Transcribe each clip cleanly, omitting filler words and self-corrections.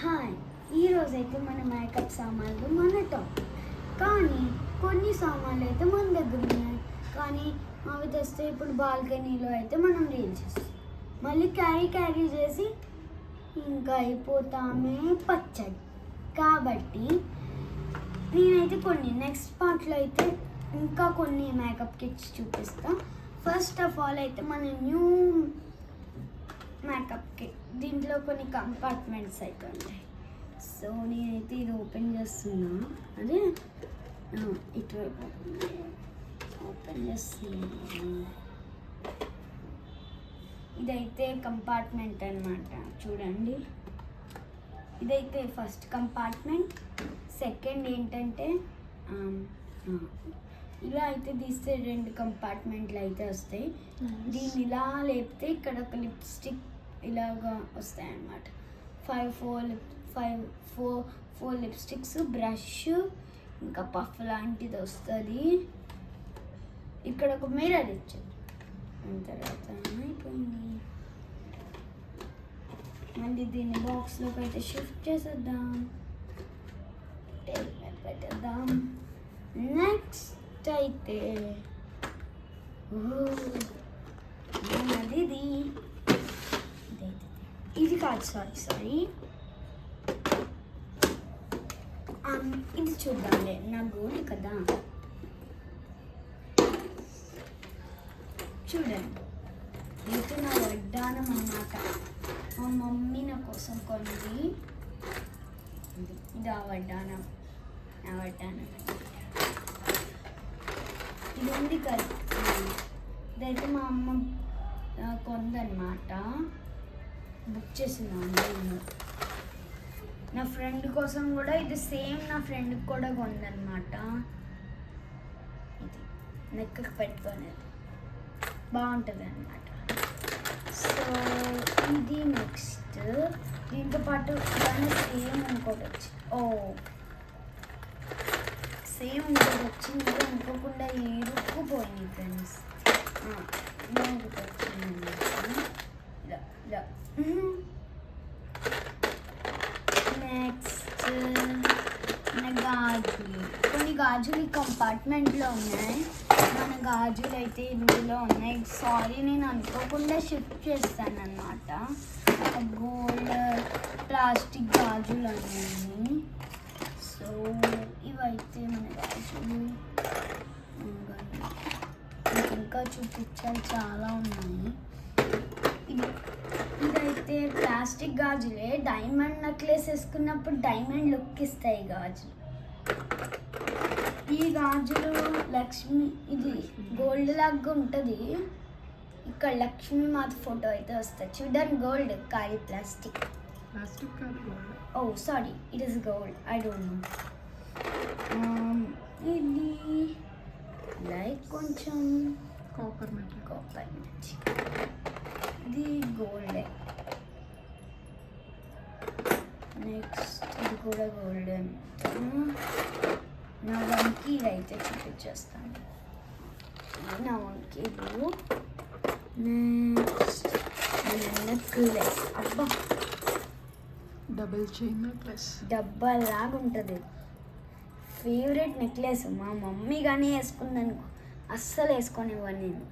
Hi, ఈరోజైతే మన makeup సామాన్లు మన టాపిక్. కానీ కొన్ని సామాన్లు అయితే మన దగ్గర ఉన్నాయి, కానీ అవి తెస్తే ఇప్పుడు బాల్కనీలో అయితే మనం రీల్ చేస్తాం, మళ్ళీ క్యారీ చేసి ఇంకా అయిపోతామే పచ్చడి. కాబట్టి నేనైతే కొన్ని నెక్స్ట్ పార్ట్లో అయితే ఇంకా కొన్ని మేకప్ కిట్స్ చూపిస్తాను. ఫస్ట్ ఆఫ్ ఆల్ అయితే మన న్యూ మేకప్ కిట్, దీంట్లో కొన్ని కంపార్ట్మెంట్స్ అయితే ఉంటాయి. సో నేనైతే ఇది ఓపెన్ చేస్తున్నా, అదే ఇటువైపు ఓపెన్ చేస్తున్నా. ఇదైతే కంపార్ట్మెంట్ అన్నమాట, చూడండి. ఇదైతే ఫస్ట్ కంపార్ట్మెంట్. సెకండ్ ఏంటంటే ఇలా అయితే తీస్తే 2 కంపార్ట్మెంట్లు అయితే వస్తాయి. దీన్ని ఇలా లేపితే ఇక్కడ ఒక లిప్స్టిక్ ఇలాగా వస్తాయి అన్నమాట. 4 లిప్స్టిక్స్, బ్రష్, ఇంకా పఫ్ లాంటిది వస్తుంది. ఇక్కడ ఒక మిర్రర్ ఇచ్చారు. దాని తర్వాత అయిపోయింది. మళ్ళీ దీన్ని బాక్స్లోకి అయితే షిఫ్ట్ చేసేద్దాం, టేబుల్ మీద పెట్టేద్దాం. నెక్స్ట్ అయితే ఇది కాదు, సారీ ఇది చూద్దాంలే. నా గోల్డ్ కదా, చూడండి. ఇది నా వడ్డానం అన్నమాట. మా మమ్మీ నా కోసం కొన్నది. ఇది ఆ వడ్డానం, నా వడ్డానం. ఇది ఉంది కదా, ఇదైతే మా అమ్మ కొందనమాట, బుక్ చేసింది. నా ఫ్రెండ్ కోసం కూడా ఇది సేమ్, నా ఫ్రెండ్కి కూడా కొందనమాట. ఇది నెక్కి పెట్టుకునేది బాగుంటుంది అన్నమాట. సో ఇది నెక్స్ట్. దీంతో పాటు దాన్ని సేమ్ ఇంకోటి వచ్చి సేమ్ ఇంకోటి వచ్చింది, అనుకోకుండా ఇరుక్కుపోయింది ఫ్రెండ్స్. నెక్స్ట్ మన గాజులు. కొన్ని గాజులు ఈ కంపార్ట్మెంట్లో ఉన్నాయి, మన గాజులు అయితే ఇందులో ఉన్నాయి. సారీ, నేను అనుకోకుండా షిఫ్ట్ చేస్తాను అన్నమాట. గోల్డ్ ప్లాస్టిక్ గాజులు అన్నీ. సో ఇవైతే మన గాజులు. ఇంకా చూపించాలి, చాలా ఉన్నాయి. ఇదైతే ప్లాస్టిక్ గాజులే, డైమండ్ నెక్లెస్ వేసుకున్నప్పుడు డైమండ్ లుక్ ఇస్తాయి గాజులు. ఈ గాజులు లక్ష్మి, ఇది గోల్డ్ లాగా ఉంటుంది. ఇక్కడ లక్ష్మీ మాత ఫోటో అయితే వస్తుంది, చూడండి. గోల్డ్ కాదు, plastic. Sorry, it is gold, I don't know. ఇది లైక్ కొంచెం కాపర్ మ్యాచ్. ఇది గోల్డ్. నెక్స్ట్ ఇది కూడా గోల్డ్. నా వంకీలు అయితే చూపించేస్తాను. నా వంకీలు. Next necklace. అబ్బా, డబుల్ చైన్ నెక్లెస్, డబ్బాలాగా ఉంటుంది. Favourite necklace. మా మమ్మీ కానీ వేసుకుందనుకో అస్సలు వేసుకొనివ్వను నేను.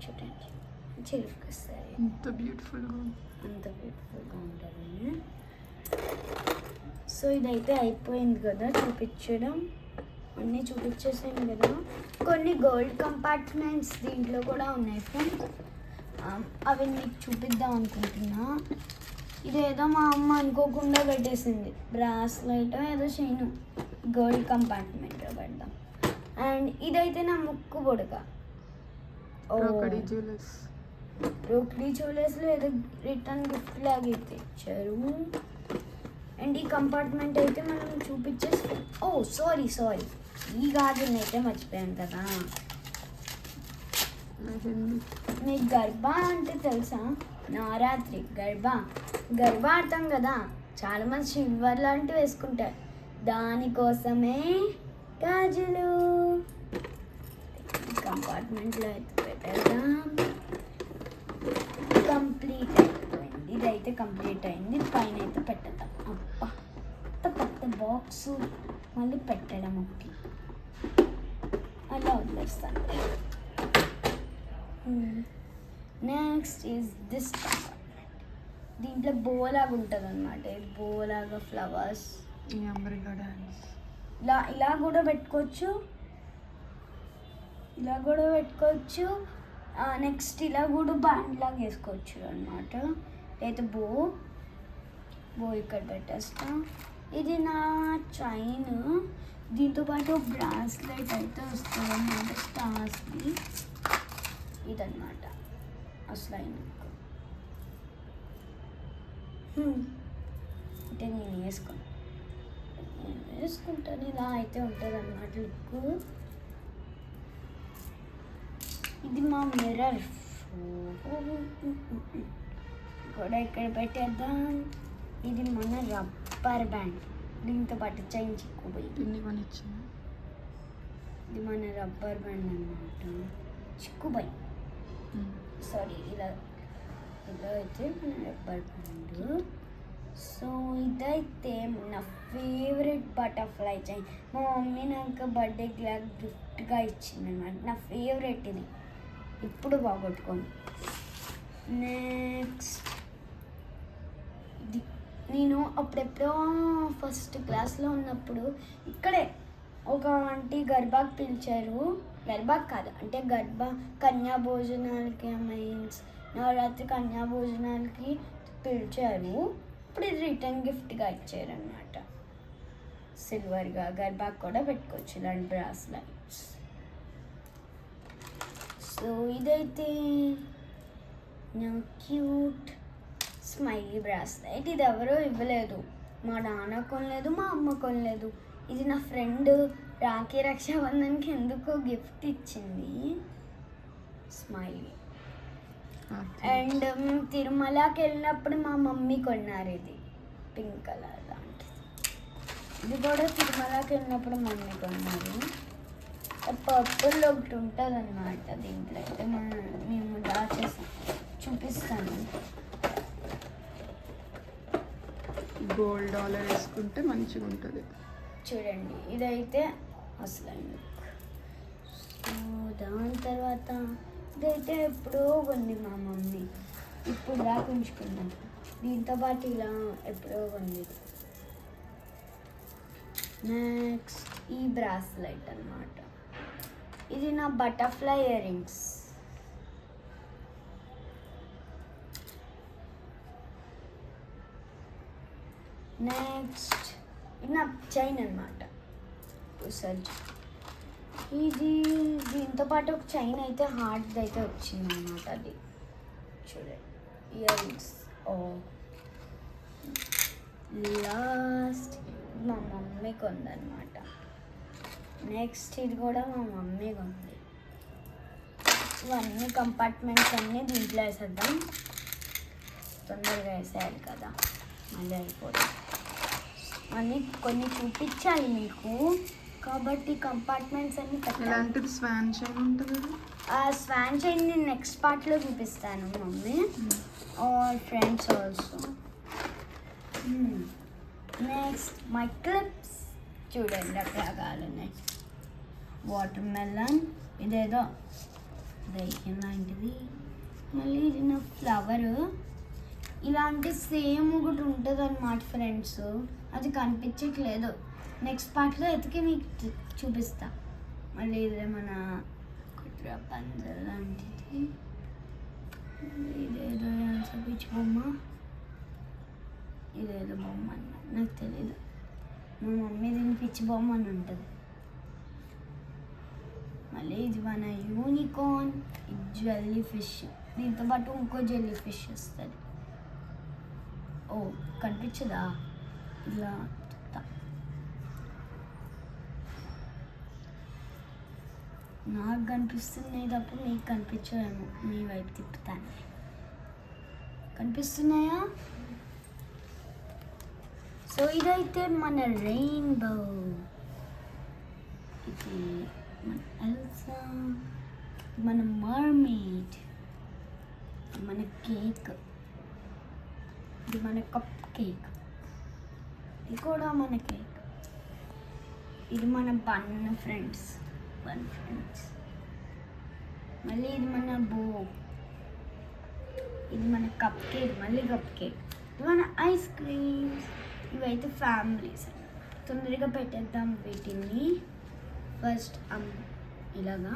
చూడండి, చిరుకొస్తాయి. అంత బ్యూటిఫుల్గా ఉంటుంది. సో ఇదైతే అయిపోయింది కదా చూపించడం, అన్నీ చూపించేసాను కదా. కొన్ని గోల్డ్ కంపార్ట్మెంట్స్ దీంట్లో కూడా ఉన్నాయి ఫ్రెండ్స్, అవి మీకు చూపిద్దాం అనుకుంటున్నా. ఇదేదో మా అమ్మ అనుకోకుండా పెట్టేసింది, బ్రాస్లైట్ ఏదో చైన్ గోల్డ్ కంపార్ట్మెంట్లో పెడదాం. అండ్ ఇదైతే నా ముక్కు పొడక, రోకడి జ్యువెలర్స్లో ఏదో రిటర్న్ గిఫ్ట్ లాగా అయితే ఇచ్చారు. అండ్ ఈ కంపార్ట్మెంట్ అయితే మనం చూపించేసి సారీ ఈ గాజుని అయితే మర్చిపోయాను కదా. మీకు గర్భా అంటే తెలుసా? నవరాత్రి గర్భా ఆడతాం కదా, చాలామంది సిల్వర్ లాంటివి వేసుకుంటారు, దానికోసమే గాజులు. కంపార్ట్మెంట్లో అయితే పెట్టేద్దాం. కంప్లీట్ అయిపోయింది. ఇదైతే కంప్లీట్ అయింది. పైన అయితే పెట్టేద్దాం. అబ్బా పెద్ద బాక్స్ మళ్ళీ పెట్టడం ఒకటి అలా వదిలేస్తాను. నెక్స్ట్ ఈజ్ దిస్ దీంట్లో బోలాగా ఉంటుంది అనమాట. ఇది బోలాగా ఫ్లవర్స్ ఈ అమెరికా డాన్స్ ఇలా కూడా పెట్టుకోవచ్చు, ఇలా కూడా పెట్టుకోవచ్చు. నెక్స్ట్ ఇలా కూడా బ్యాండ్ లాగా వేసుకోవచ్చు అనమాట. అయితే బో ఇక్కడ పెట్టేస్తా. ఇది నా చైన్. దీంతో పాటు బ్రాస్లెట్ అయితే వస్తుంది అన్నమాట స్టార్స్ది. ఇదన్నమాట అసలు అంటే నేను వేసుకుంటాను. ఇలా అయితే ఉంటుంది అన్నమాట లుక్. ఇది మా మిర్రర్ కూడా ఇక్కడ పెట్టేద్దాం. ఇది మన రబ్బర్ బ్యాండ్, దీంతో పాటు చైన్ చిక్కుపోయి. ఎన్ని కొనిచ్చింది? ఇది మన రబ్బర్ బ్యాండ్ అన్నమాట, చిక్కుపోయి. సారీ, ఇలా అయితే మన రబ్బర్ బ్యాండ్. సో ఇదైతే నా ఫేవరెట్ బటర్ఫ్లై చైన్. మా మమ్మీ నాకు బర్త్డే గిఫ్ట్గా ఇచ్చింది అనమాట. నా ఫేవరెట్ ఇది, ఇప్పుడు బాగొట్టుకోను. నెక్స్ట్ ఇది నేను అప్పుడెప్పుడో ఫస్ట్ క్లాస్లో ఉన్నప్పుడు ఇక్కడే ఒక ఆంటీ గర్భాకి పిలిచారు. గర్భాకి కాదు, అంటే కన్యా భోజనాలకి, మీన్స్ నవరాత్రి కన్యా భోజనాలకి పిలిచారు. ఇప్పుడు ఇది రిటర్న్ గిఫ్ట్గా ఇచ్చారనమాట. సిల్వర్గా గర్భాకి కూడా పెట్టుకోవచ్చు ఇలాంటి బ్రాస్లైట్స్. సో ఇదైతే నా క్యూట్ స్మైలీ బ్రాస్లైట్. ఇది ఎవరో ఇవ్వలేదు, మా నాన్న కొనలేదు, మా అమ్మ కొనలేదు. ఇది నా ఫ్రెండ్ రాఖీ రక్షాబంధన్కి ఎందుకో గిఫ్ట్ ఇచ్చింది, స్మైలీ. అండ్ మేము తిరుమలకి వెళ్ళినప్పుడు మా మమ్మీ కొన్నారు ఇది, పింక్ కలర్ లాంటిది. ఇది కూడా తిరుమలకి వెళ్ళినప్పుడు మమ్మీ కొన్నారు. పర్పుల్ ఒకటి ఉంటుంది అన్నమాట. దీంట్లో అయితే మేము దాచేసాం, చూపిస్తాను. గోల్డ్ డాలర్ వేసుకుంటే మంచిగా ఉంటుంది. చూడండి, ఇదైతే అసలు. సో దాని తర్వాత ఇదైతే ఎప్పుడో కొంది మా మమ్మీ, ఇప్పుడు దాకా ఉంచుకున్నాం. దీంతో పాటు ఇలా ఎప్పుడో కొంది. నెక్స్ట్ ఈ బ్రాస్లైట్ అన్నమాట. ఇది నా బటర్ఫ్లై ఇయర్ రింగ్స్. నెక్స్ట్ ఇది నా చైన్ అన్నమాట, సర్జ్. ఇది దీంతో పాటు ఒక చైన్ అయితే హార్ట్ అయితే వచ్చింది అన్నమాట. అది చూడండి, ఇయర్ రింగ్స్. లాస్ట్ మా మమ్మీ కొందనమాట. నెక్స్ట్ ఇది కూడా మా మమ్మీ కొంది. ఇవన్నీ కంపార్ట్మెంట్స్ అన్నీ దీంట్లో వేసేద్దాం. తొందరగా వేసేయాలి కదా, మళ్ళీ అయిపోతుంది. అన్నీ కొన్ని చూపించాలి మీకు, కాబట్టి కంపార్ట్మెంట్స్ అన్ని ఇలాంటిది స్వాన్ చైన్ ఉంటుంది. ఆ స్వాన్ చైన్ నేను నెక్స్ట్ పార్ట్లో చూపిస్తాను mummy, or friends also. Next my clips చూడండి, రకరకాలు ఉన్నాయి. వాటర్ మెలన్, ఇదేదో దయ్యం లాంటిది. మళ్ళీ ఇది నా ఫ్లవర్. ఇలాంటి సేమ్ ఒకటి ఉంటుంది అన్నమాట ఫ్రెండ్స్, అది కనిపించట్లేదు. నెక్స్ట్ పార్ట్లో ఎతికి మీకు చూపిస్తా. మళ్ళీ ఇదే మన కుట్ర పంజర్ లాంటిది. ఇదేదో పిచ్చి బొమ్మ, ఇదేదో బొమ్మ అన్న నాకు తెలీదు. మా మమ్మీ దీన్ని పిచ్చి బొమ్మ అని ఉంటుంది. మళ్ళీ ఇది మన యూనికార్న్, జెల్లీ ఫిష్. దీంతో పాటు ఇంకో జెల్లీ ఫిష్ వస్తుంది. ఓ కనిపించదా? ఇలా నాకు కనిపిస్తున్నాయి తప్ప మీకు కనిపించవేమో, మీ వైపు తిప్పుతాను. కనిపిస్తున్నాయా? సో ఇదైతే మన రెయిన్బో. ఇది మన ఎల్సా, మన మర్మెయిడ్, మన కేక్. ఇది మన కప్ కేక్, ఇది కూడా మన కేక్. ఇది మన బన్ ఫ్రెండ్స్. మళ్ళీ ఇది మన బో, ఇది మన కప్ కేక్, మళ్ళీ కప్ కేక్. ఇది మన ఐస్ క్రీమ్స్. ఇవైతే ఫ్యామిలీస్. తొందరగా పెట్టేద్దాం వీటిని. ఫస్ట్ ఇలాగా